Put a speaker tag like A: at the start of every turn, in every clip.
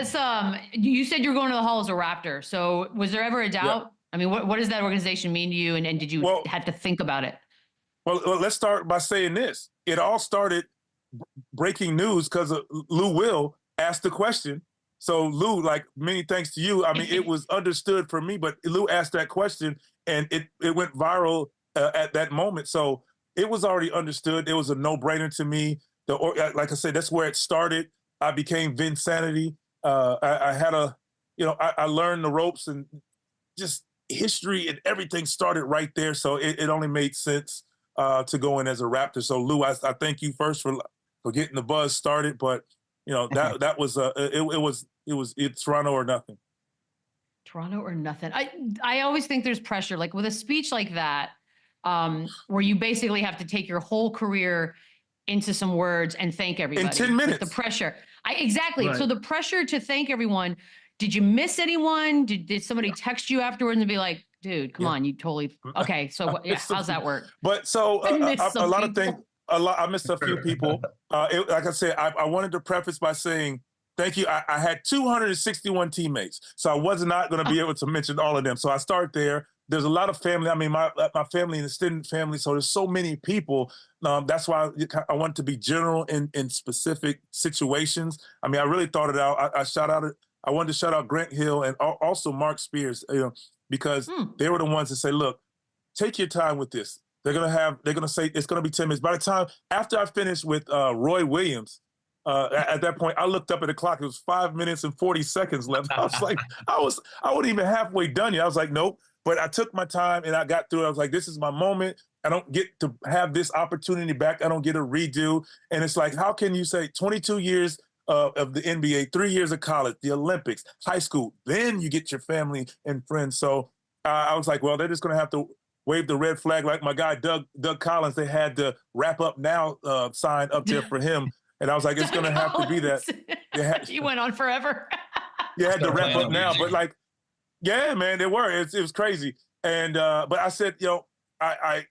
A: That's you said you were going to the Hall as a Raptor. So was there ever a doubt?
B: Yeah.
A: I mean, what does that organization mean to you? And did you
B: Well,
A: have to think about it?
B: well, let's start by saying this. It all started breaking news because Lou Will asked the question. So Lou, like many thanks to you. I mean, it was understood for me, but Lou asked that question and it went viral at that moment. So it was already understood. It was a no-brainer to me. Like I said, that's where it started. I became Vinsanity. I had I learned the ropes and just history and everything started right there. So it only made sense to go in as a Raptor. So Lou, I thank you first for getting the buzz started. But that was it's Toronto or nothing.
A: Toronto or nothing. I always think there's pressure, like with a speech like that, where you basically have to take your whole career into some words and thank everybody
B: in 10 minutes.
A: Like the pressure. Exactly.
C: Right.
A: So the pressure to thank everyone. Did you miss anyone? Did somebody text you afterwards and be like, "Dude, come on, you totally okay"? So how's that work?
B: But so a lot of things. I missed a few people. Like I said, I wanted to preface by saying thank you. I had 261 teammates, so I was not going to be able to mention all of them. So I start there. There's a lot of family. I mean, my family and extended family. So there's so many people. That's why I want to be general in specific situations. I mean, I really thought it out. I wanted to shout out Grant Hill and also Mark Spears, because they were the ones that say, look, take your time with this. They're gonna say it's gonna be 10 minutes. By the time after I finished with Roy Williams, at that point I looked up at the clock. It was 5 minutes and 40 seconds left. I was like, I wasn't even halfway done yet. I was like, nope. But I took my time and I got through it. I was like, this is my moment. I don't get to have this opportunity back. I don't get a redo. And it's like, how can you say 22 years of the NBA, 3 years of college, the Olympics, high school, then you get your family and friends. So I was like, well, they're just gonna have to wave the red flag like my guy Doug Collins. They had the wrap up now sign up there for him, and I was like, it's gonna have to be that.
A: He went on forever.
B: You had to wrap up now, but like, yeah, man, they were. It was crazy, and but I said, I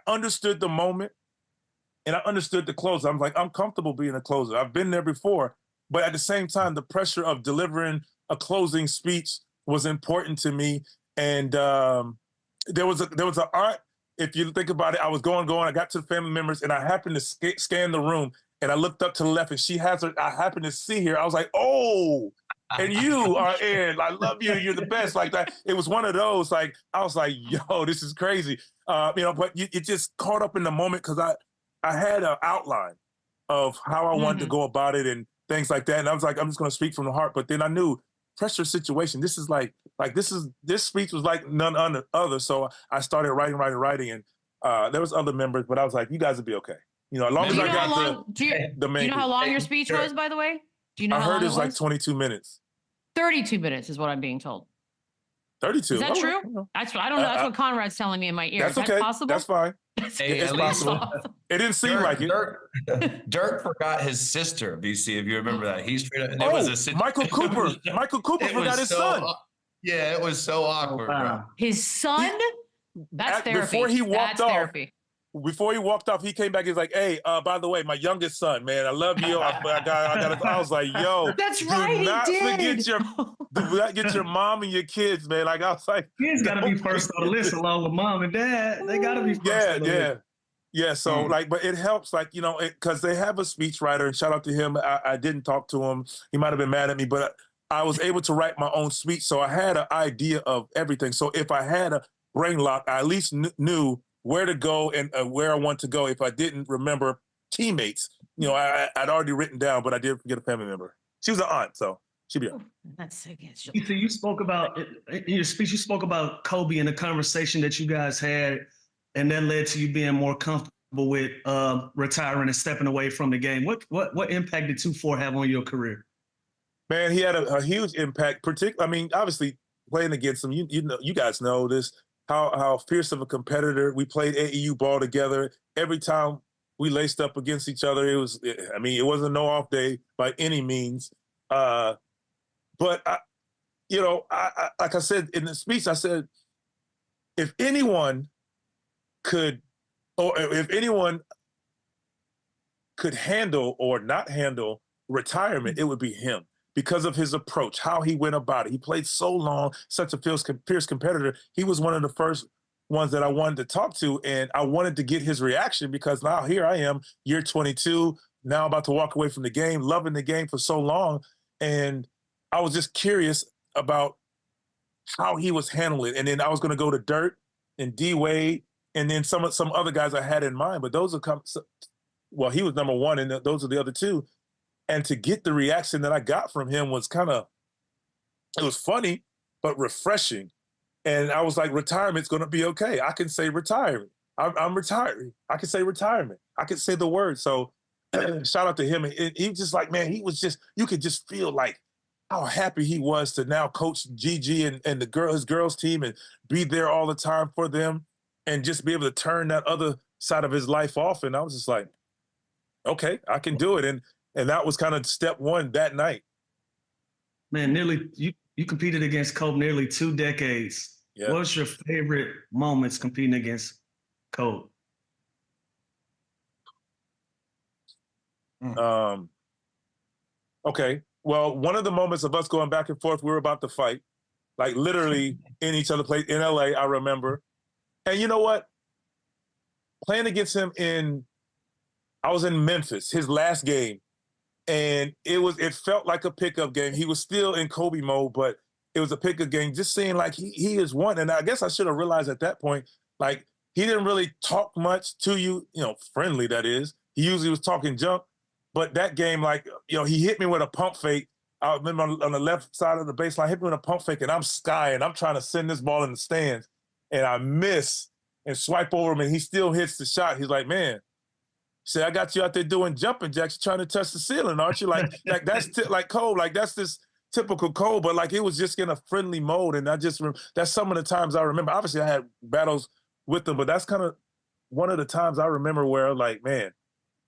B: understood the moment, and I understood the closer. I'm like, I'm comfortable being a closer. I've been there before, but at the same time, the pressure of delivering a closing speech was important to me, and there was an art. If you think about it, I was going. I got to the family members, and I happened to scan the room, and I looked up to the left, and she has her. I happened to see her. I was like, oh, and you are in. I love you. You're the best. Like that. It was one of those. Like I was like, yo, this is crazy. But it just caught up in the moment because I had an outline of how I wanted to go about it and things like that, and I was like, I'm just going to speak from the heart. But then I knew pressure situation. This is this speech was like none other. So I started writing, and there was other members, but I was like, you guys will be okay. As long as I got
A: do you know how long your speech was, by the way? Do you know
B: I
A: how
B: heard
A: long
B: it was like 22 minutes.
A: 32 minutes is what I'm being told.
B: 32.
A: Is that true? I don't know. That's what Conrad's telling me in my ear.
B: That's
A: is that
B: okay.
A: possible?
B: That's fine.
D: Hey,
B: it's possible. It didn't seem like it.
D: Dirk forgot his sister, BC, if you remember that. He's
B: Michael Cooper. Michael Cooper forgot his son.
D: Yeah, it was so awkward, bro.
A: His son? That's therapy.
B: Before he walked off,
A: therapy.
B: Before he walked off, he came back. He's like, "Hey, by the way, my youngest son, man, I love you." I was like, "Yo,
A: that's right.
B: Do not get your mom and your kids, man." Like I was like,
C: kids got to be first on the list along with mom and dad. They got to be first. On the list.
B: Yeah. So but it helps, because they have a speechwriter, and shout out to him. I didn't talk to him. He might have been mad at me, but I was able to write my own speech, so I had an idea of everything. So if I had a brain lock, I at least knew where to go and where I want to go. If I didn't remember teammates, I'd already written down, but I did forget a family member. She was an aunt, so she'd be on.
A: That's sick.
C: You spoke about in your speech. You spoke about Kobe and the conversation that you guys had, and that led to you being more comfortable with retiring and stepping away from the game. What impact did 2-4 have on your career?
B: Man, he had a huge impact. I mean, obviously playing against him, you guys know this. How fierce of a competitor. We played AAU ball together. Every time we laced up against each other, it wasn't no off day by any means. But like I said in the speech, I said, if anyone could handle or not handle retirement, it would be him. because of his approach, how he went about it. He played so long, such a fierce competitor. He was one of the first ones that I wanted to talk to, and I wanted to get his reaction because now here I am, year 22, now about to walk away from the game, loving the game for so long, and I was just curious about how he was handling it. And then I was going to go to Dirt and D-Wade and then some other guys I had in mind, but those are well, he was number one, and those are the other two. And to get the reaction that I got from him was it was funny, but refreshing. And I was like, retirement's going to be okay. I can say retirement. I'm retiring. I can say retirement. I can say the word. So shout out to him. And he was just like, man, he was just, you could just feel like how happy he was to now coach Gigi and his girls team and be there all the time for them and just be able to turn that other side of his life off. And I was just like, okay, I can do it. And that was kind of step one that night.
C: Man, you competed against Kobe nearly 2 decades. Yeah. What was your favorite moments competing against Kobe?
B: Okay. Well, one of the moments of us going back and forth, we were about to fight, like literally in each other place in LA, I remember. And you know what? Playing against him I was in Memphis, his last game. And it felt like a pickup game. He was still in Kobe mode, but it was a pickup game. Just seeing like he is one. And I guess I should have realized at that point, like he didn't really talk much to you, friendly that is. He usually was talking junk. But that game, like, he hit me with a pump fake. I remember on the left side of the baseline, hit me with a pump fake, and I'm skying. I'm trying to send this ball in the stands. And I miss and swipe over him, and he still hits the shot. He's like, man, I got you out there doing jumping jacks, trying to touch the ceiling, aren't you? Like that's like Cole, like that's this typical Cole, but like it was just in a friendly mode. And that's some of the times I remember. Obviously, I had battles with him, but that's kind of one of the times I remember where, like, man,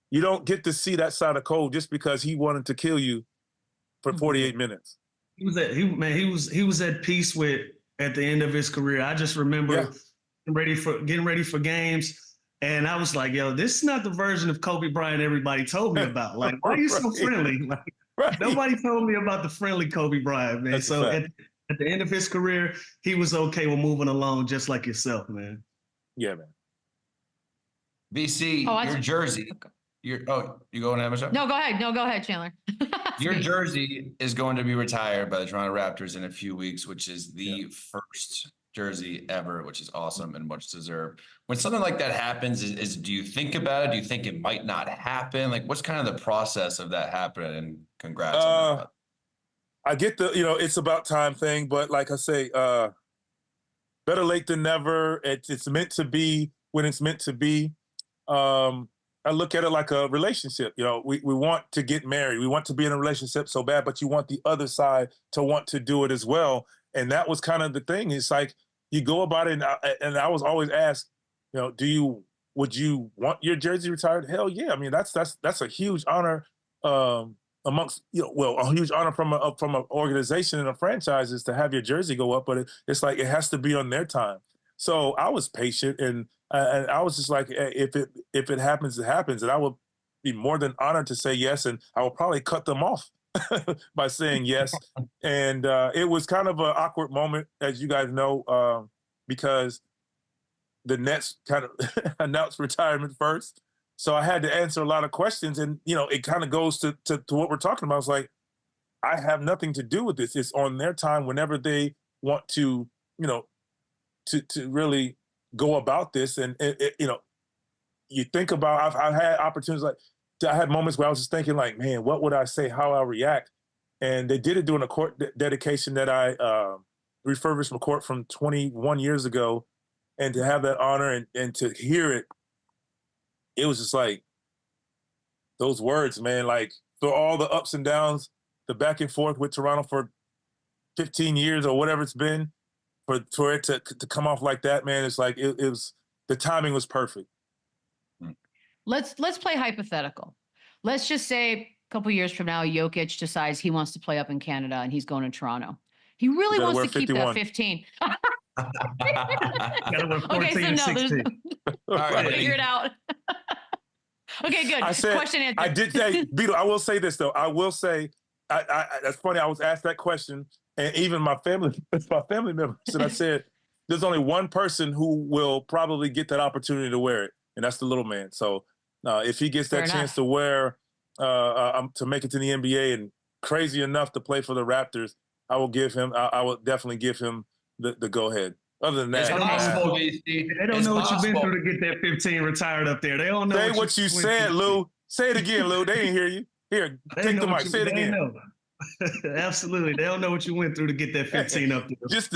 B: you don't get to see that side of Cole just because he wanted to kill you for 48 minutes.
C: He was at peace with at the end of his career. I just remember getting ready for games. And I was like, yo, this is not the version of Kobe Bryant everybody told me about. Like, why are you so friendly? Like, nobody told me about the friendly Kobe Bryant, man. That's so at the end of his career, he was okay with moving along just like yourself, man.
B: Yeah, man.
D: VC, your jersey. You going ahead, Michelle?
A: No, go ahead, Chandler.
D: Your jersey is going to be retired by the Toronto Raptors in a few weeks, which is the first jersey ever, which is awesome and much deserved. When something like that happens, do you think about it? Do you think it might not happen? Like, what's kind of the process of that happening? And congrats on that.
B: I get the, it's about time thing, but like I say, better late than never. It's meant to be when it's meant to be. I look at it like a relationship. We want to get married. We want to be in a relationship so bad, but you want the other side to want to do it as well. And that was kind of the thing. It's like you go about it, and I was always asked, would you want your jersey retired? Hell yeah. I mean, that's a huge honor amongst, a huge honor from an organization and a franchise is to have your jersey go up, but it's like it has to be on their time. So I was patient, and I was just like, if it happens, it happens, and I will be more than honored to say yes, and I will probably cut them off by saying yes. And it was kind of an awkward moment, as you guys know, because the Nets kind of announced retirement first. So I had to answer a lot of questions, and it kind of goes to what we're talking about. It's like, I have nothing to do with this. It's on their time whenever they want to, to really go about this. And you think about, I've had opportunities I had moments where I was just thinking like, man, what would I say? How I react? And they did it during a court dedication that I refurbished from court from 21 years ago. And to have that honor and to hear it, it was just like those words, man, like for all the ups and downs, the back and forth with Toronto for 15 years or whatever it's been, for it to come off like that, man, it's like it was, the timing was perfect.
A: Let's play hypothetical. Let's just say a couple years from now, Jokic decides he wants to play up in Canada and he's going to Toronto. He really wants to keep that 15. Okay, so no, there's figure it out. Okay, good.
B: Question answered. I did say, Beadle, I will say this though. I will say That's funny. I was asked that question, and even my family members, and I said, there's only one person who will probably get that opportunity to wear it, and that's the little man. So if he gets that chance to wear, to make it to the NBA and crazy enough to play for the Raptors, I will definitely give him the go ahead. Other than that,
C: they don't know what you've been through to get that 15 retired up there. They don't know.
B: Say what you said, Lou. Say it again, Lou. They didn't hear you. Here, take the mic. Say it again.
C: Absolutely. They don't know what you went through to get that 15 up there.
B: Just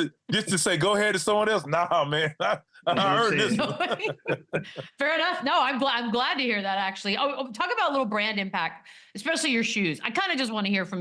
B: to say, go ahead to someone else. Nah, man. I heard this.
A: Fair enough. No, I'm glad to hear that, actually. Oh, talk about a little brand impact, especially your shoes. I kind of just want to hear from